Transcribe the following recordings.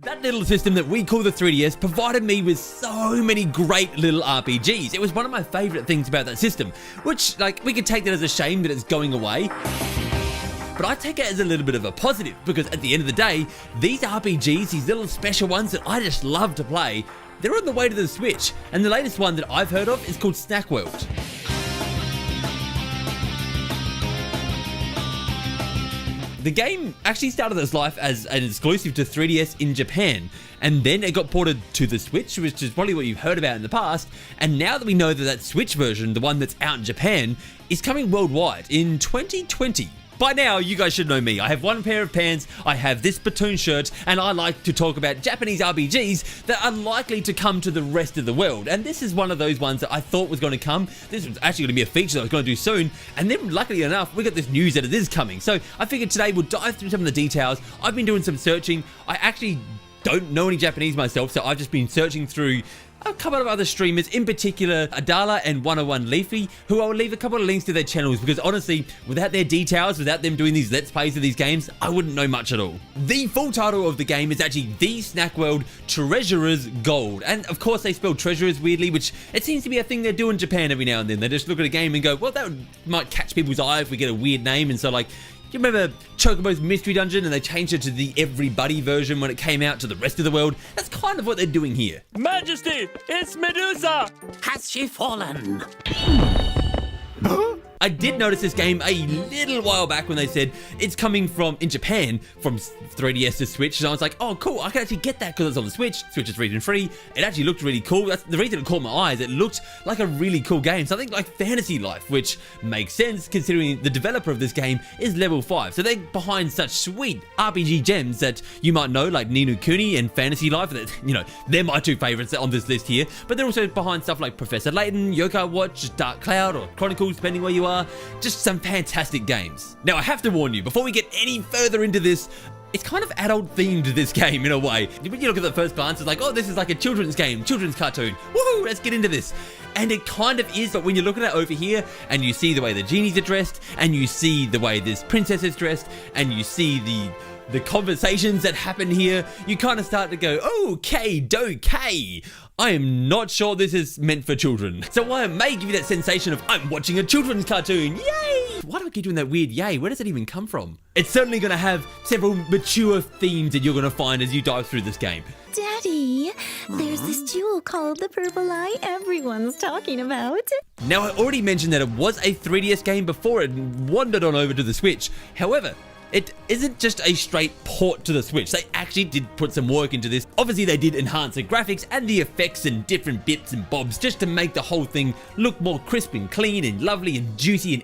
That little system that we call the 3DS provided me with so many great little RPGs. It was one of my favorite things about that system, which, like, we could take that as a shame that it's going away. But I take it as a little bit of a positive, because at the end of the day, these RPGs, these little special ones that I just love to play, they're on the way to the Switch. And the latest one that I've heard of is called Snack World. The game actually started its life as an exclusive to 3DS in Japan, and then it got ported to the Switch, which is probably what you've heard about in the past, and now that we know that that Switch version, the one that's out in Japan, is coming worldwide in 2020. By now, you guys should know me. I have one pair of pants, I have this Splatoon shirt, and I like to talk about Japanese RPGs that are likely to come to the rest of the world. And this is one of those ones that I thought was going to come. This was actually going to be a feature that I was going to do soon. And then, luckily enough, we got this news that it is coming. So I figured today we'll dive through some of the details. I've been doing some searching. I actually don't know any Japanese myself, so I've just been searching through a couple of other streamers, in particular Adala and 101 Leafy, who I will leave a couple of links to their channels, because honestly, without their details, without them doing these let's plays of these games, I wouldn't know much at all. The full title of the game is actually The Snack World Trejarers Gold, and of course they spell treasurers weirdly, which it seems to be a thing they do in Japan every now and then. They just look at a game and go, well, that might catch people's eye if we get a weird name, and so like, do you remember Chocobo's Mystery Dungeon and they changed it to the Everybody version when it came out to the rest of the world? That's kind of what they're doing here. Majesty, it's Medusa! Has she fallen? I did notice this game a little while back when they said it's coming from, in Japan, from 3DS to Switch, and I was like, oh cool, I can actually get that because it's on the Switch. Switch is region free. It actually looked really cool. That's the reason it caught my eyes. It looked like a really cool game, something like Fantasy Life, which makes sense considering the developer of this game is Level 5. So they're behind such sweet RPG gems that you might know, like Ni no Kuni and Fantasy Life, that, you know, they're my two favorites on this list here, but they're also behind stuff like Professor Layton, Yokai Watch, Dark Cloud, or Chronicles, depending where you are. Just some fantastic games. Now I have to warn you, before we get any further into this, it's kind of adult themed, this game, in a way. When you look at the first glance, it's like, oh, this is like a children's game, children's cartoon. Woohoo, let's get into this. And it kind of is, but when you look at it over here, and you see the way the genies are dressed, and you see the way this princess is dressed, and you see the conversations that happen here, you kind of start to go, okay, dokay. I am not sure this is meant for children. So while it may give you that sensation of, I'm watching a children's cartoon, yay! Why do I keep doing that weird yay? Where does that even come from? It's certainly going to have several mature themes that you're going to find as you dive through this game. Daddy, there's this jewel called the Purple Eye everyone's talking about. Now, I already mentioned that it was a 3DS game before it wandered on over to the Switch. However, it isn't just a straight port to the Switch. They actually did put some work into this. Obviously, they did enhance the graphics and the effects and different bits and bobs just to make the whole thing look more crisp and clean and lovely and juicy and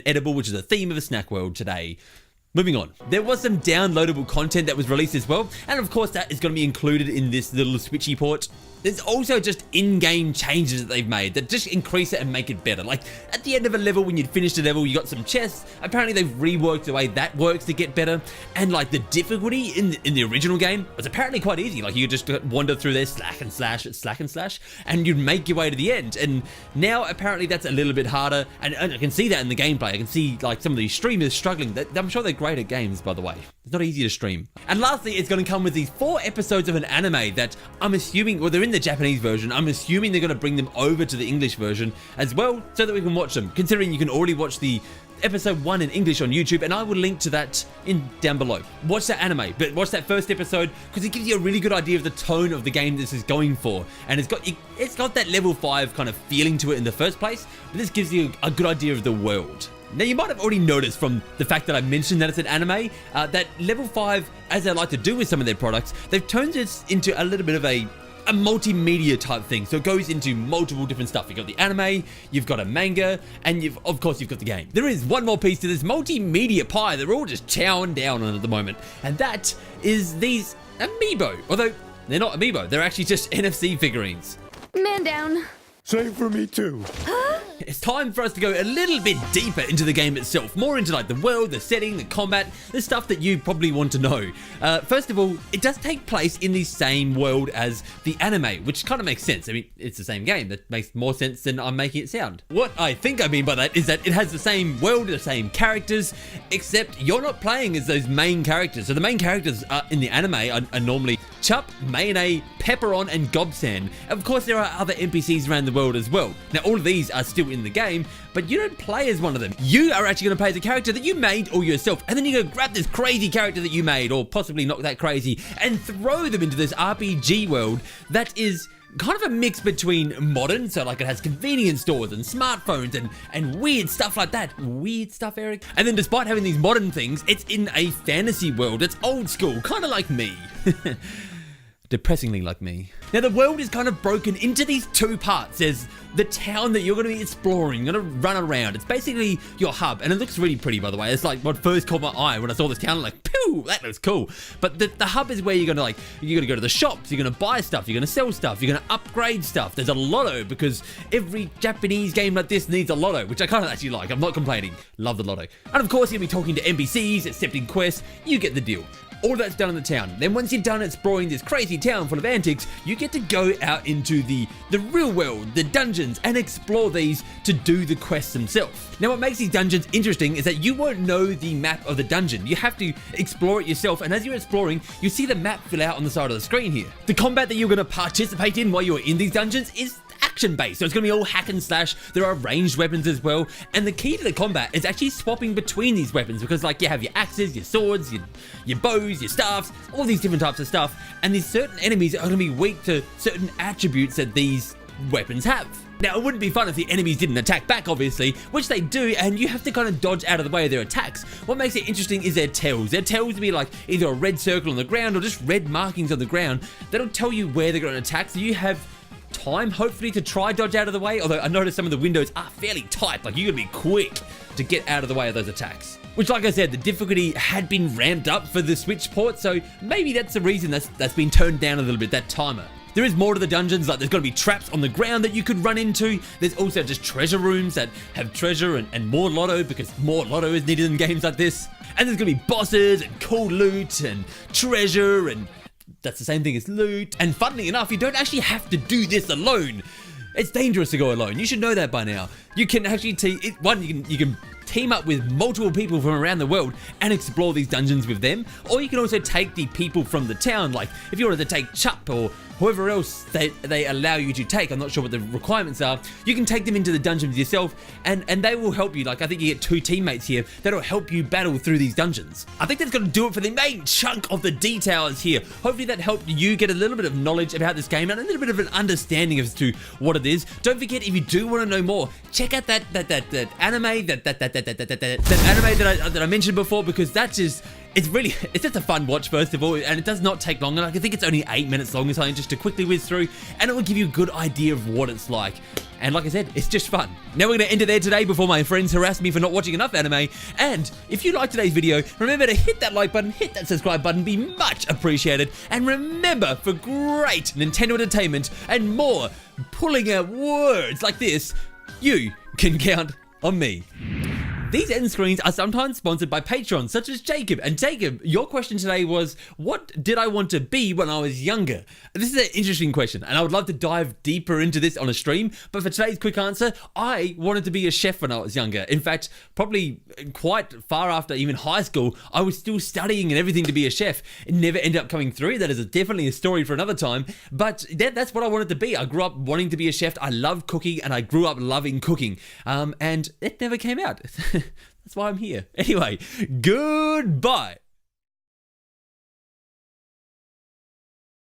edible, which is the theme of a Snack World today. Moving on, there was some downloadable content that was released as well, and of course that is going to be included in this little Switchy port. There's also just in-game changes that they've made that just increase it and make it better. Like at the end of a level, when you'd finished a level, you got some chests. Apparently they've reworked the way that works to get better. And like the difficulty in the original game was apparently quite easy. Like you just wander through there, slack and slash, and you'd make your way to the end. And now apparently that's a little bit harder. And I can see that in the gameplay. I can see like some of these streamers struggling. I'm sure they're great at games, by the way. It's not easy to stream. And lastly, it's going to come with these 4 episodes of an anime that I'm assuming, well, they're in the Japanese version. I'm assuming they're going to bring them over to the English version as well, so that we can watch them, considering you can already watch the episode 1 in English on YouTube, and I will link to that down below. Watch that anime, but watch that first episode, because it gives you a really good idea of the tone of the game this is going for, and it's got that level 5 kind of feeling to it in the first place, but this gives you a good idea of the world. Now, you might have already noticed from the fact that I mentioned that it's an anime, that level 5, as they like to do with some of their products, they've turned this into a little bit of a multimedia type thing. So it goes into multiple different stuff. You've got the anime, you've got a manga, and of course you've got the game. There is one more piece to this multimedia pie that we're all just chowing down on at the moment, and that is these amiibo. Although they're not amiibo, they're actually just NFC figurines. Man down. Same for me too. Huh? It's time for us to go a little bit deeper into the game itself, more into like the world, the setting, the combat, the stuff that you probably want to know. First of all, it does take place in the same world as the anime, which kind of makes sense. I mean, it's the same game. That makes more sense than I'm making it sound. What I think I mean by that is that it has the same world, the same characters, except you're not playing as those main characters. So the main characters in the anime are normally Chup, Mayonnaise, Pepperon, and Gobsan. Of course, there are other NPCs around the world as well. Now, all of these are still in the game, but you don't play as one of them. You are actually going to play as a character that you made all yourself, and then you go grab this crazy character that you made, or possibly not that crazy, and throw them into this RPG world that is kind of a mix between modern, so like it has convenience stores and smartphones and weird stuff like that. Weird stuff, Eric. And then despite having these modern things, it's in a fantasy world. It's old school, kind of like me. Depressingly like me. Now the world is kind of broken into these two parts. There's the town that you're going to be exploring, you're going to run around. It's basically your hub, and it looks really pretty, by the way. It's like what first caught my eye when I saw this town. I'm like, pew, that looks cool. But the hub is where you're going to go to the shops, you're going to buy stuff, you're going to sell stuff, you're going to upgrade stuff. There's a lotto, because every Japanese game like this needs a lotto, which I kind of actually like. I'm not complaining. Love the lotto. And of course, you'll be talking to NPCs, accepting quests. You get the deal. All that's done in the town. Then once you're done exploring this crazy town full of antics, you get to go out into the real world, the dungeons, and explore these to do the quests themselves. Now what makes these dungeons interesting is that you won't know the map of the dungeon. You have to explore it yourself, and as you're exploring, you see the map fill out on the side of the screen here. The combat that you're going to participate in while you're in these dungeons is action-based, so it's going to be all hack and slash. There are ranged weapons as well, and the key to the combat is actually swapping between these weapons, because like you have your axes, your swords, your bows, your staffs, all these different types of stuff, and these certain enemies are going to be weak to certain attributes that these weapons have. Now, it wouldn't be fun if the enemies didn't attack back, obviously, which they do, and you have to kind of dodge out of the way of their attacks. What makes it interesting is their tails. Their tails will be like either a red circle on the ground or just red markings on the ground. That'll tell you where they're going to attack, so you have time, hopefully, to try dodge out of the way. Although I noticed some of the windows are fairly tight, like you gotta be quick to get out of the way of those attacks. Which, like I said, the difficulty had been ramped up for the Switch port, so maybe that's the reason that's been turned down a little bit, that timer. There is more to the dungeons, like there's going to be traps on the ground that you could run into. There's also just treasure rooms that have treasure and more lotto, because more lotto is needed in games like this. And there's going to be bosses and cool loot and treasure, and that's the same thing as loot. And funnily enough, you don't actually have to do this alone. It's dangerous to go alone. You should know that by now. You can actually you can team up with multiple people from around the world and explore these dungeons with them, or you can also take the people from the town. Like if you wanted to take Chup or whoever else they allow you to take, I'm not sure what the requirements are, you can take them into the dungeons yourself, and they will help you. Like I think you get 2 teammates here that'll help you battle through these dungeons. I think that's going to do it for the main chunk of the details here. Hopefully that helped you get a little bit of knowledge about this game and a little bit of an understanding as to what it is. Don't forget, if you do want to know more, check out that anime that I mentioned before, because that's just, it's just a fun watch, first of all, and it does not take long. Like I think it's only 8 minutes long or something, just to quickly whiz through, and it will give you a good idea of what it's like. And like I said, it's just fun. Now we're going to end it there today before my friends harass me for not watching enough anime. And if you liked today's video, remember to hit that like button, hit that subscribe button, be much appreciated. And remember, for great Nintendo entertainment and more pulling out words like this, you can count on me. These end screens are sometimes sponsored by patrons such as Jacob. And Jacob, your question today was, what did I want to be when I was younger? This is an interesting question, and I would love to dive deeper into this on a stream. But for today's quick answer, I wanted to be a chef when I was younger. In fact, probably quite far after even high school, I was still studying and everything to be a chef. It never ended up coming through. That is definitely a story for another time. But that's what I wanted to be. I grew up wanting to be a chef. I love cooking, and I grew up loving cooking. And it never came out. That's why I'm here. Anyway, goodbye.